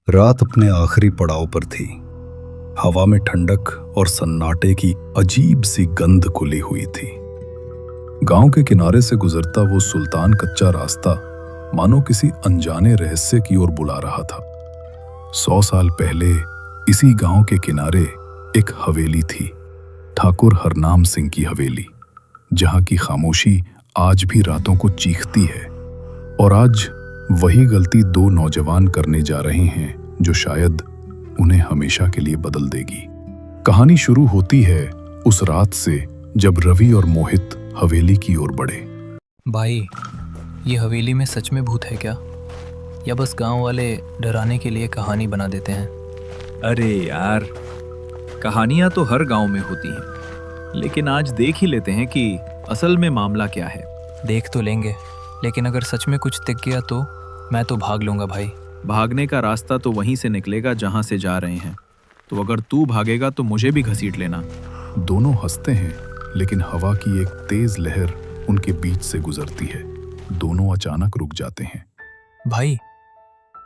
रात अपने आखिरी पड़ाव पर थी। हवा में ठंडक और सन्नाटे की अजीब सी गंध खुली हुई थी। गांव के किनारे से गुजरता वो सुल्तान कच्चा रास्ता मानो किसी अनजाने रहस्य की ओर बुला रहा था। 100 साल पहले इसी गांव के किनारे एक हवेली थी, ठाकुर हरनाम सिंह की हवेली, जहां की खामोशी आज भी रातों को चीखती है। और आज वही गलती दो नौजवान करने जा रहे हैं जो शायद उन्हें हमेशा के लिए बदल देगी। कहानी शुरू होती है उस रात से जब रवि और मोहित हवेली की ओर बढ़े। भाई, ये हवेली में सच में भूत है क्या, या बस गांव वाले डराने के लिए कहानी बना देते हैं? अरे यार, कहानियां तो हर गांव में होती हैं, लेकिन आज देख ही लेते हैं कि असल में मामला क्या है। देख तो लेंगे, लेकिन अगर सच में कुछ दिख गया तो मैं तो भाग लूंगा भाई। भागने का रास्ता तो वहीं से निकलेगा जहां से जा रहे हैं, तो अगर तू भागेगा तो मुझे भी घसीट लेना। दोनों हंसते हैं, लेकिन हवा की एक तेज लहर उनके बीच से गुजरती है। दोनों अचानक रुक जाते हैं। भाई,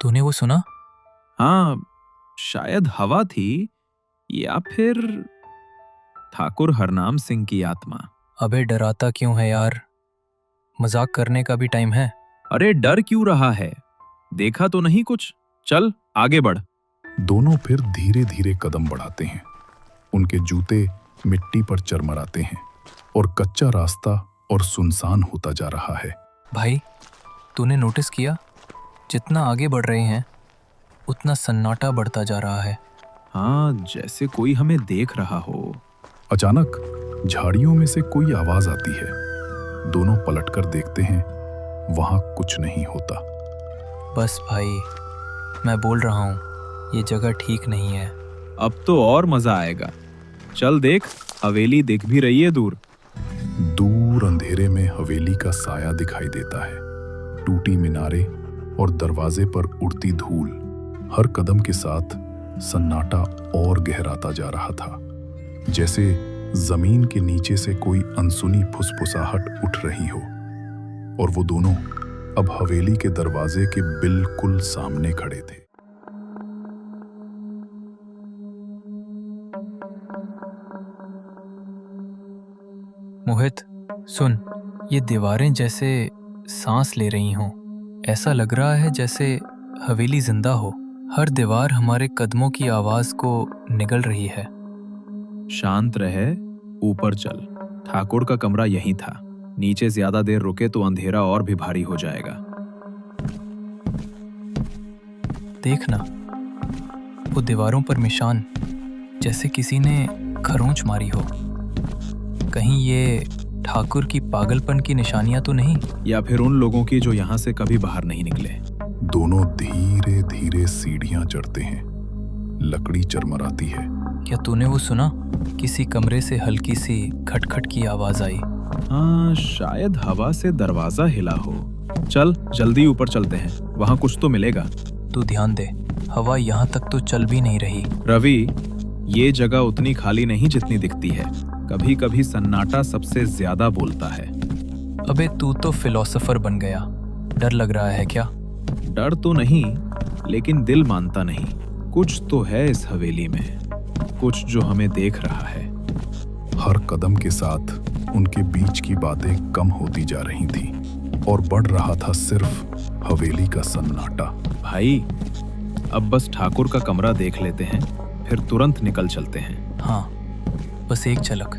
तूने वो सुना? हाँ, शायद हवा थी या फिर ठाकुर हरनाम सिंह की आत्मा। अबे डराता क्यों है यार, मजाक करने का भी टाइम है। अरे डर क्यों रहा है, देखा तो नहीं कुछ, चल आगे बढ़। दोनों फिर धीरे धीरे कदम बढ़ाते हैं। उनके जूते मिट्टी पर चरमराते हैं और कच्चा रास्ता और सुनसान होता जा रहा है। भाई, तूने नोटिस किया, जितना आगे बढ़ रहे हैं उतना सन्नाटा बढ़ता जा रहा है। हाँ, जैसे कोई हमें देख रहा हो। अचानक झाड़ियों में से कोई आवाज आती है। दोनों पलटकर देखते हैं, वहां कुछ नहीं होता। बस भाई, मैं बोल रहा हूँ, ये जगह ठीक नहीं है। अब तो और मजा आएगा, चल देख, हवेली दिख भी रही है दूर। दूर अंधेरे में हवेली का साया दिखाई देता है। टूटी मीनारें और दरवाजे पर उड़ती धूल। हर कदम के साथ सन्नाटा और गहराता जा रहा था, जैसे जमीन के नीचे से कोई अनसुनी फुसफुसाहट उठ रही हो। और वो दोनों अब हवेली के दरवाजे के बिल्कुल सामने खड़े थे। मोहित, सुन, ये दीवारें जैसे सांस ले रही हों। ऐसा लग रहा है जैसे हवेली जिंदा हो। हर दीवार हमारे कदमों की आवाज को निगल रही है। शांत रहे, ऊपर चल। ठाकुर का कमरा यहीं था, नीचे ज्यादा देर रुके तो अंधेरा और भी भारी हो जाएगा। देखना, वो दीवारों पर निशान, जैसे किसी ने खरोंच मारी हो। कहीं ये ठाकुर की पागलपन की निशानियां तो नहीं? या फिर उन लोगों की जो यहाँ से कभी बाहर नहीं निकले। दोनों धीरे धीरे सीढ़ियां चढ़ते हैं। लकड़ी चरमराती है। क्या तूने वो सुना? किसी कमरे से हल्की सी खटखट की आवाज आई। हाँ, शायद हवा से दरवाजा हिला हो। चल जल्दी ऊपर चलते हैं, वहां कुछ तो मिलेगा। तू ध्यान दे, हवा यहाँ तक तो चल भी नहीं रही। रवि, ये जगह उतनी खाली नहीं जितनी दिखती है। कभी कभी सन्नाटा सबसे ज्यादा बोलता है। अबे तू तो फिलोसोफर बन गया। डर लग रहा है क्या? डर तो नहीं, लेकिन दिल मानता नहीं। कुछ तो है इस हवेली में, कुछ जो हमें देख रहा है। हर कदम के साथ उनके बीच की बातें कम होती जा रही थी और बढ़ रहा था सिर्फ हवेली का सन्नाटा। भाई, अब बस ठाकुर का कमरा देख लेते हैं, फिर तुरंत निकल चलते हैं। हाँ, बस एक झलक,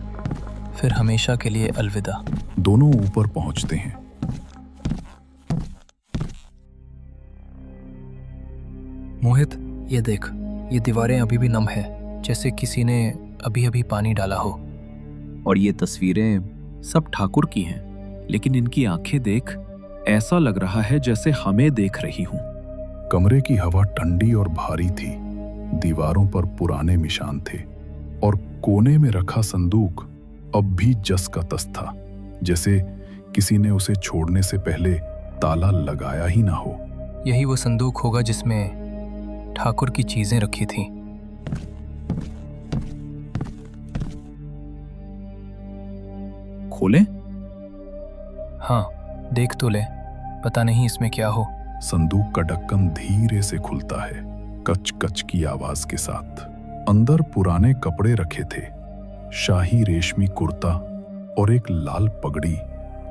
फिर हमेशा के लिए अलविदा। दोनों ऊपर पहुंचते हैं। मोहित, ये देख, ये दीवारें अभी भी नम है, जैसे किसी ने अभी अभी पानी डाला हो। और ये तस्वीरें सब ठाकुर की हैं, लेकिन इनकी आंखें देख ऐसा लग रहा है जैसे हमें देख रही हूं। कमरे की हवा ठंडी और भारी थी। दीवारों पर पुराने निशान थे और कोने में रखा संदूक अब भी जस का तस था, जैसे किसी ने उसे छोड़ने से पहले ताला लगाया ही ना हो। यही वो संदूक होगा जिसमें ठाकुर की चीजें रखी थी। खोलें? हाँ, देख तो ले, पता नहीं इसमें क्या हो। संदूक का ढक्कन धीरे से खुलता है कच कच की आवाज के साथ। अंदर पुराने कपड़े रखे थे, शाही रेशमी कुर्ता और एक लाल पगड़ी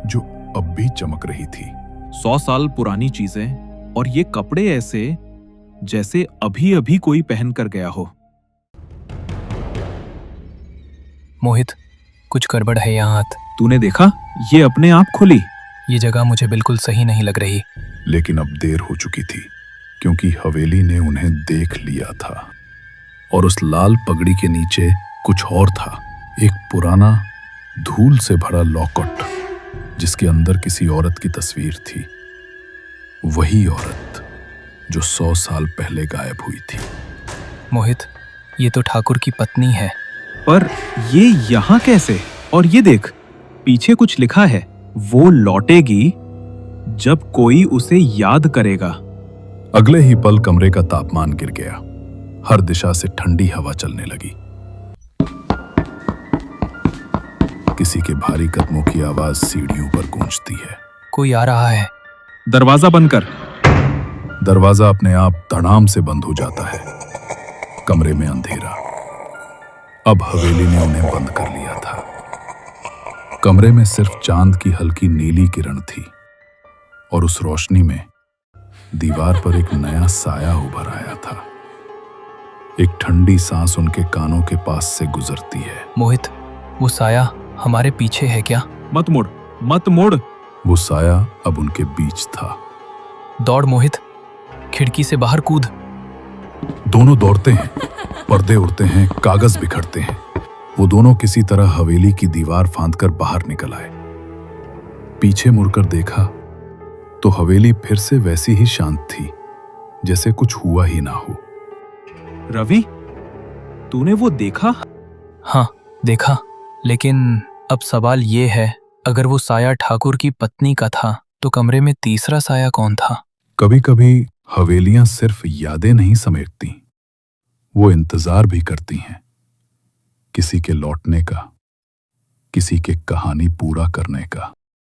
जो अब भी चमक रही थी। 100 साल पुरानी चीजें और ये कपड़े ऐसे जैसे अभी अभी कोई पहन कर गया हो। मोहित, कुछ गड़बड़ है यहाँ। तूने देखा? ये अपने आप खुली। ये जगह मुझे बिल्कुल सही नहीं लग रही। लेकिन अब देर हो चुकी थी, क्योंकि हवेली ने उन्हें देख लिया था। और उस लाल पगड़ी के नीचे कुछ और था, एक पुराना धूल से भरा लॉकेट जिसके अंदर किसी औरत की तस्वीर थी। वही औरत जो 100 साल पहले गायब हुई थी। मोहित, ये तो ठाकुर की पत्नी है। पर ये यहाँ कैसे? और ये देख, पीछे कुछ लिखा है, वो लौटेगी जब कोई उसे याद करेगा। अगले ही पल कमरे का तापमान गिर गया। हर दिशा से ठंडी हवा चलने लगी। किसी के भारी कदमों की आवाज सीढ़ियों पर गूंजती है। कोई आ रहा है। दरवाजा बंद कर। दरवाजा अपने आप धड़ाम से बंद हो जाता है। कमरे में अंधेरा। अब हवेली ने उन्हें बंद कर लिया था। कमरे में सिर्फ चांद की हल्की नीली किरण थी और उस रोशनी में दीवार पर एक नया साया उभर आया था। एक ठंडी सांस उनके कानों के पास से गुजरती है। मोहित, वो साया हमारे पीछे है क्या? मत मुड़, मत मुड़। वो साया अब उनके बीच था। दौड़ मोहित, खिड़की से बाहर कूद। दोनों दौड़ते हैं, पर्दे उड़ते हैं, कागज बिखरते हैं। वो दोनों किसी तरह हवेली की दीवार फांदकर बाहर निकल आए। पीछे मुड़कर देखा तो हवेली फिर से वैसी ही शांत थी, जैसे कुछ हुआ ही ना हो। रवि, तूने वो देखा? हाँ, देखा। लेकिन अब सवाल ये है, अगर वो साया ठाकुर की पत्नी का था तो कमरे में तीसरा साया कौन था? कभी कभी हवेलियां सिर्फ यादें नहीं समेटती, वो इंतजार भी करती हैं, किसी के लौटने का, किसी के कहानी पूरा करने का।